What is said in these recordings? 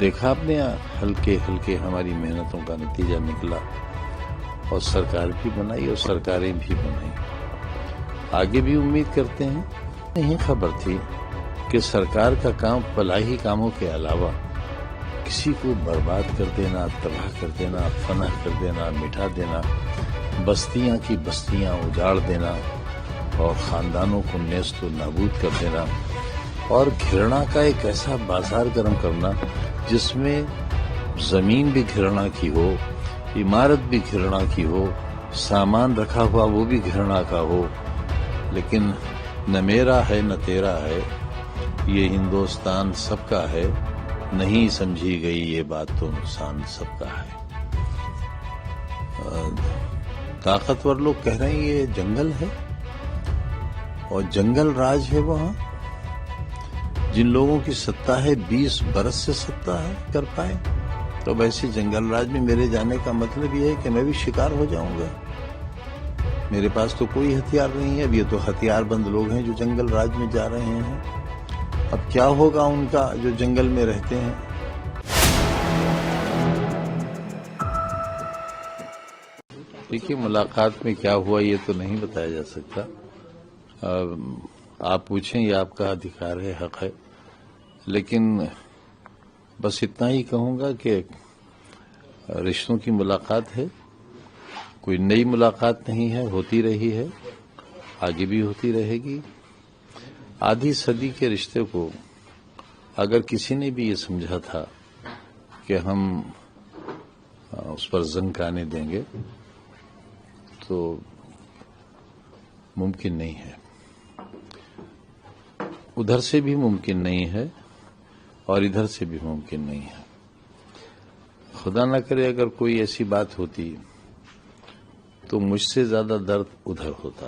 دیکھا آپ نے ہلکے ہلکے ہماری محنتوں کا نتیجہ نکلا اور سرکار بھی بنائی اور سرکاریں بھی بنائی. آگے بھی امید کرتے ہیں. نہیں خبر تھی کہ سرکار کا کام فلاحی کاموں کے علاوہ کسی کو برباد کر دینا، تباہ کر دینا، فنا کر دینا، مٹا دینا، بستیاں کی بستیاں اجاڑ دینا اور خاندانوں کو نیست و نابود کر دینا اور گھرنا کا ایک ایسا بازار گرم کرنا جس میں زمین بھی گھرنا کی ہو، عمارت بھی گھرنا کی ہو، سامان رکھا ہوا وہ بھی گھرنا کا ہو، لیکن نہ میرا ہے نہ تیرا ہے، یہ ہندوستان سب کا ہے، نہیں سمجھی گئی یہ بات تو نقصان سب کا ہے. طاقتور لوگ کہہ رہے ہیں یہ جنگل ہے اور جنگل راج ہے. وہاں جن لوگوں کی ستا ہے 20 برس سے ستا ہے کر پائے، تو ویسے جنگل راج میں میرے جانے کا مطلب یہ ہے کہ میں بھی شکار ہو جاؤں گا. میرے پاس تو کوئی ہتھیار نہیں ہے. اب یہ تو ہتھیار بند لوگ ہیں جو جنگل راج میں جا رہے ہیں. اب کیا ہوگا ان کا جو جنگل میں رہتے ہیں. دیکھیے ملاقات میں کیا ہوا یہ تو نہیں بتایا جا سکتا. آپ پوچھیں یہ آپ کا ادھیکار ہے، حق ہے، لیکن بس اتنا ہی کہوں گا کہ رشتوں کی ملاقات ہے، کوئی نئی ملاقات نہیں ہے، ہوتی رہی ہے، آگے بھی ہوتی رہے گی. آدھی صدی کے رشتے کو اگر کسی نے بھی یہ سمجھا تھا کہ ہم اس پر زنگ آنے دیں گے تو ممکن نہیں ہے. ادھر سے بھی ممکن نہیں ہے اور ادھر سے بھی ممکن نہیں ہے. خدا نہ کرے اگر کوئی ایسی بات ہوتی تو مجھ سے زیادہ درد ادھر ہوتا.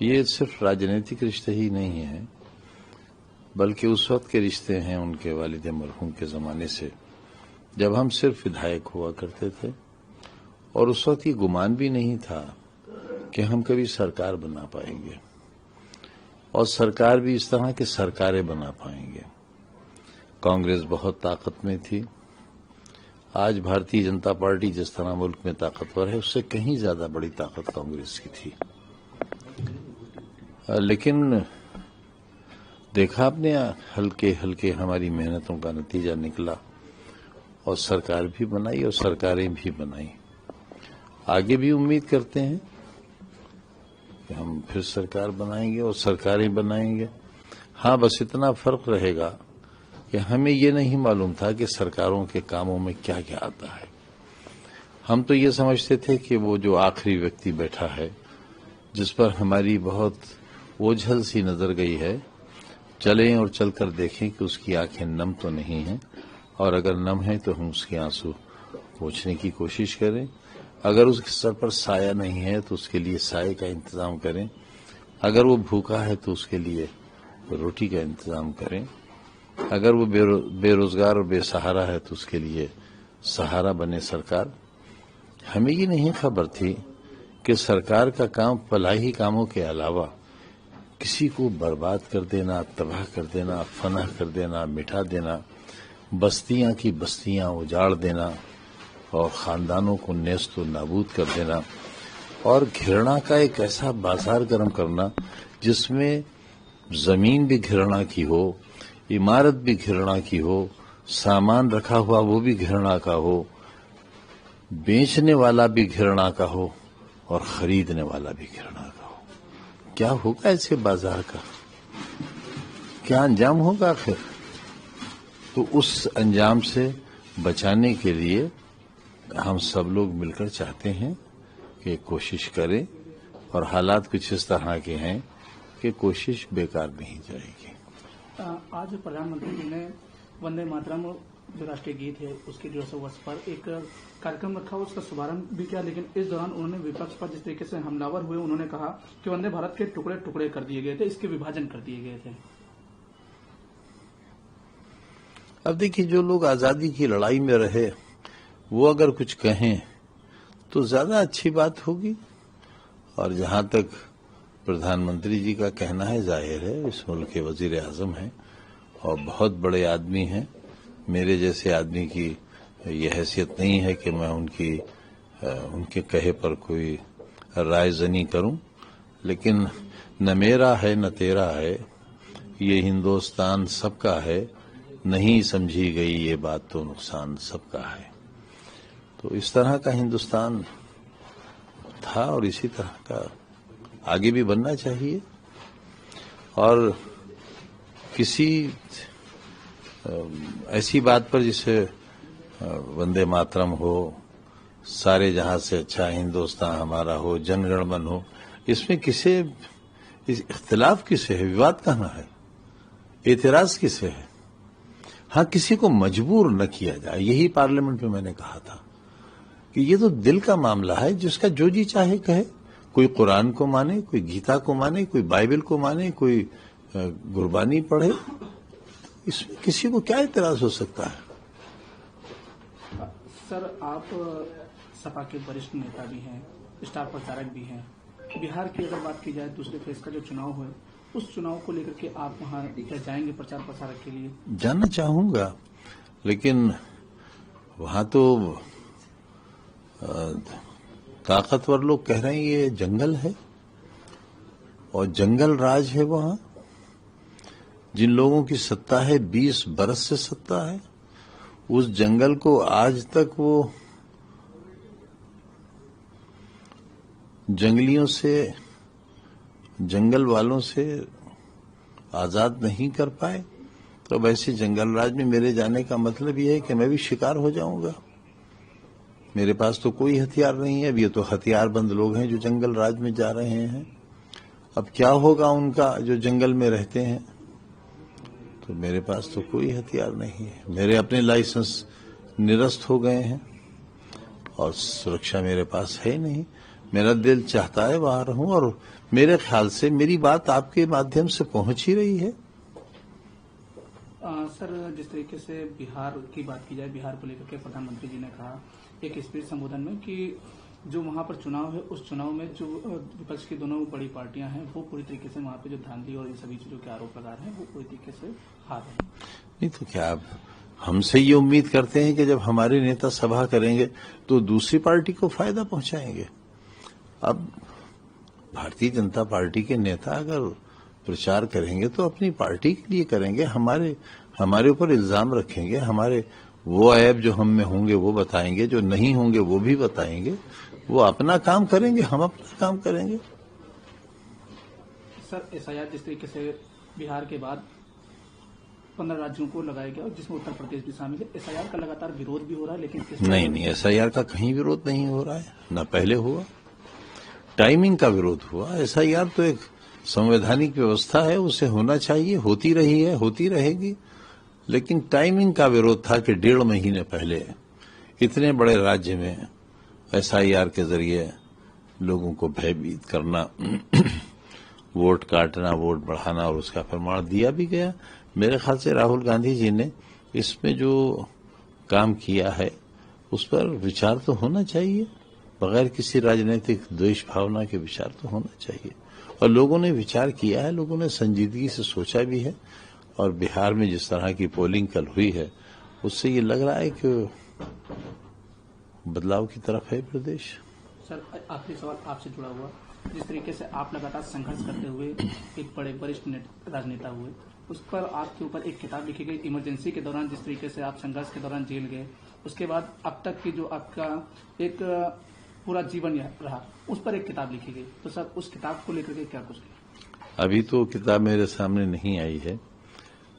یہ صرف راجنیتک رشتے ہی نہیں ہیں بلکہ اس وقت کے رشتے ہیں ان کے والد مرحوم کے زمانے سے جب ہم صرف ودھائک ہوا کرتے تھے اور اس وقت یہ گمان بھی نہیں تھا کہ ہم کبھی سرکار بنا پائیں گے اور سرکار بھی اس طرح کے سرکاریں بنا پائیں گے. کانگریس بہت طاقت میں تھی. آج بھارتیہ جنتا پارٹی جس طرح ملک میں طاقتور ہے اس سے کہیں زیادہ بڑی طاقت کانگریس کی تھی. لیکن دیکھا آپ نے ہلکے ہلکے ہماری محنتوں کا نتیجہ نکلا اور سرکار بھی بنائی اور سرکاریں بھی بنائی. آگے بھی امید کرتے ہیں کہ ہم پھر سرکار بنائیں گے اور سرکاریں بنائیں گے. ہاں بس اتنا فرق رہے گا کہ ہمیں یہ نہیں معلوم تھا کہ سرکاروں کے کاموں میں کیا کیا آتا ہے. ہم تو یہ سمجھتے تھے کہ وہ جو آخری ویکتی بیٹھا ہے جس پر ہماری بہت اوجھل سی نظر گئی ہے، چلیں اور چل کر دیکھیں کہ اس کی آنکھیں نم تو نہیں ہیں، اور اگر نم ہیں تو ہم اس کے آنسو پوچھنے کی کوشش کریں. اگر اس کے سر پر سایہ نہیں ہے تو اس کے لیے سائے کا انتظام کریں. اگر وہ بھوکا ہے تو اس کے لیے روٹی کا انتظام کریں. اگر وہ بے روزگار اور بے سہارا ہے تو اس کے لیے سہارا بنے سرکار. ہمیں یہ نہیں خبر تھی کہ سرکار کا کام فلاحی کاموں کے علاوہ کسی کو برباد کر دینا، تباہ کر دینا، فنا کر دینا، مٹا دینا، بستیاں کی بستیاں اجاڑ دینا اور خاندانوں کو نیست و نابود کر دینا اور گھرنا کا ایک ایسا بازار گرم کرنا جس میں زمین بھی گھرنا کی ہو، عمارت بھی گھرنا کی ہو، سامان رکھا ہوا وہ بھی گھرنا کا ہو، بیچنے والا بھی گھرنا کا ہو اور خریدنے والا بھی گھرنا کا ہو. کیا ہوگا ایسے بازار کا؟ کیا انجام ہوگا آخر؟ تو اس انجام سے بچانے کے لیے ہم سب لوگ مل کر چاہتے ہیں کہ کوشش کریں، اور حالات کچھ اس طرح کے ہیں کہ کوشش بیکار نہیں جائے گی. آج پردھان منتری جی نے وندے ماترم جو راشٹریہ گیت ہے اس کے 150 ورس پر ایک کارکرم رکھا، اس کا شبھارمبھ بھی کیا، لیکن اس دوران انہوں نے وپکش پر جس طریقے سے حملہ ہوئے انہوں نے کہا کہ وندے بھارت کے ٹکڑے ٹکڑے کر دیے گئے تھے، اس کے وبھاجن کر دیے گئے تھے. اب دیکھیے جو لوگ آزادی کی لڑائی میں رہے وہ اگر کچھ کہیں تو زیادہ اچھی بات ہوگی، اور جہاں تک پردھان منتری جی کا کہنا ہے ظاہر ہے اس ملک کے وزیر اعظم ہیں اور بہت بڑے آدمی ہیں. میرے جیسے آدمی کی یہ حیثیت نہیں ہے کہ میں ان کے کہے پر کوئی رائے زنی کروں، لیکن نہ میرا ہے نہ تیرا ہے، یہ ہندوستان سب کا ہے، نہیں سمجھی گئی یہ بات تو نقصان سب کا ہے. تو اس طرح کا ہندوستان تھا اور اسی طرح کا آگے بھی بننا چاہیے. اور کسی ایسی بات پر جسے وندے ماترم ہو، سارے جہاں سے اچھا ہندوستان ہمارا ہو، جن گن من ہو، اس میں اختلاف کسے ہے؟ وواد کہاں ہے؟ اعتراض کسے ہے؟ ہاں، کسی کو مجبور نہ کیا جائے. یہی پارلیمنٹ میں نے کہا تھا کہ یہ تو دل کا معاملہ ہے، جس کا جو جی چاہے کہے. کوئی قرآن کو مانے، کوئی گیتا کو مانے، کوئی بائبل کو مانے، کوئی گربانی پڑھے. اس میں کسی کو کیا اعتراض ہو سکتا ہے؟ سر، آپ سپا کے وریشٹھ نیتا بھی ہیں، اسٹار پرچارک بھی ہیں. بہار کی اگر بات کی جائے دوسرے فیز کا جو چناؤ ہے، اس چناؤ کو لے کر کے آپ وہاں جائیں گے پرچار پرسارک کے لیے؟ جانا چاہوں گا، لیکن وہاں تو طاقتور لوگ کہہ رہے ہیں یہ جنگل ہے اور جنگل راج ہے. وہاں جن لوگوں کی ستا ہے 20 برس سے ستا ہے، اس جنگل کو آج تک وہ جنگلیوں سے، جنگل والوں سے آزاد نہیں کر پائے. تو ویسے جنگل راج میں میرے جانے کا مطلب یہ ہے کہ میں بھی شکار ہو جاؤں گا. میرے پاس تو کوئی ہتھیار نہیں ہے. اب یہ تو ہتھیار بند لوگ ہیں جو جنگل راج میں جا رہے ہیں. اب کیا ہوگا ان کا جو جنگل میں رہتے ہیں؟ تو میرے پاس تو کوئی ہتھیار نہیں ہے. میرے اپنے لائسنس نرست ہو گئے ہیں اور سرکشا میرے پاس ہے نہیں. میرا دل چاہتا ہے وہاں رہوں، اور میرے خیال سے میری بات آپ کے مادھیم سے پہنچ ہی رہی ہے. سر، جس طریقے سے بہار کی بات کی جائے، بہار کو لے کر کے پردھان منتری جی نے کہا ایک اسپیچ سمبودھن میں کہ جو وہاں پر چناؤ ہے، اس چناؤ میں جو وپکش کی دونوں بڑی پارٹیاں ہیں وہ پوری طریقے سے وہاں پہ جو دھاندلی اور ان سبھی چیزوں کے آروپ لگا رہے ہیں، وہ پوری طریقے سے ہار ہیں. نہیں تو کیا آپ ہم سے یہ امید کرتے ہیں کہ جب ہمارے نیتا سبھا کریں گے تو دوسری پارٹی کو فائدہ پہنچائیں گے؟ اب بھارتیہ جنتا پارٹی کے نیتا اگر پرچار کریں گے تو اپنی پارٹی کے لیے کریں گے. ہمارے اوپر الزام رکھیں گے، ہمارے وہ عیب جو ہم میں ہوں گے وہ بتائیں گے، جو نہیں ہوں گے وہ بھی بتائیں گے. وہ اپنا کام کریں گے، ہم اپنا کام کریں گے. سر، ایس آئی آر جس طریقے سے بہار کے بعد 15 راجیوں کو لگایا گیا اور جس میں اتر پردیش بھی شامل ہے، ایس آئی آر کا لگاتار وروଧ بھی ہو رہا ہے، لیکن نہیں، ایس آئی آر کا کہیں وروଧ نہیں ہو رہا ہے، نہ پہلے ہوا. ٹائمنگ کا وروଧ ہوا. ایس آئی آر تو ایک سنویدھانک ویوستھا ہے، اسے ہونا چاہیے، ہوتی رہی ہے، ہوتی رہے گی. لیکن ٹائمنگ کا وروଧ تھا کہ 1.5 مہینے پہلے اتنے بڑے راجیہ میں ایس آئی آر کے ذریعے لوگوں کو بھیبیت کرنا، ووٹ کاٹنا، ووٹ بڑھانا، اور اس کا پرمان دیا بھی گیا. میرے خیال سے راہل گاندھی جی نے اس میں جو کام کیا ہے اس پر وچار تو ہونا چاہیے، بغیر کسی راجنیتک دویش بھاونا کے وچار تو ہونا چاہیے. اور لوگوں نے وچار کیا ہے، لوگوں نے سنجیدگی سے سوچا بھی ہے. اور بہار میں جس طرح کی پولنگ کل ہوئی ہے اس سے یہ لگ رہا ہے کہ بدلاؤ کی طرف ہے پردیش. سر، آخری سوال آپ سے جڑا ہوا، جس طریقے سے آپ لگاتار سنگھرش کرتے ہوئے ایک بڑے وریشٹھ راجنیتا ہوئے، اس پر آپ کے اوپر ایک کتاب لکھی گئی ایمرجنسی کے دوران، جس طریقے سے آپ سنگھرش کے دوران جیل گئے، اس کے بعد اب تک کی جو آپ کا ایک پورا جیون رہا، اس پر ایک کتاب لکھی گئی. تو سر، اس کتاب کو لے کر کے کیا کچھ کیا؟ ابھی تو کتاب میرے سامنے نہیں آئی ہے،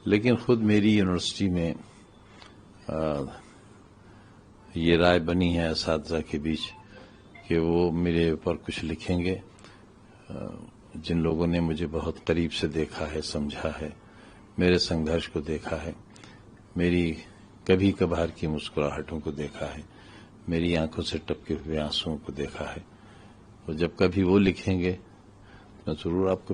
لیکن خود میری یونیورسٹی میں یہ رائے بنی ہے اساتذہ کے بیچ کہ وہ میرے اوپر کچھ لکھیں گے. جن لوگوں نے مجھے بہت قریب سے دیکھا ہے، سمجھا ہے، میرے سنگھرش کو دیکھا ہے، میری کبھی کبھار کی مسکراہٹوں کو دیکھا ہے، میری آنکھوں سے ٹپکے ہوئے آنسوؤں کو دیکھا ہے. اور جب کبھی وہ لکھیں گے میں ضرور آپ کو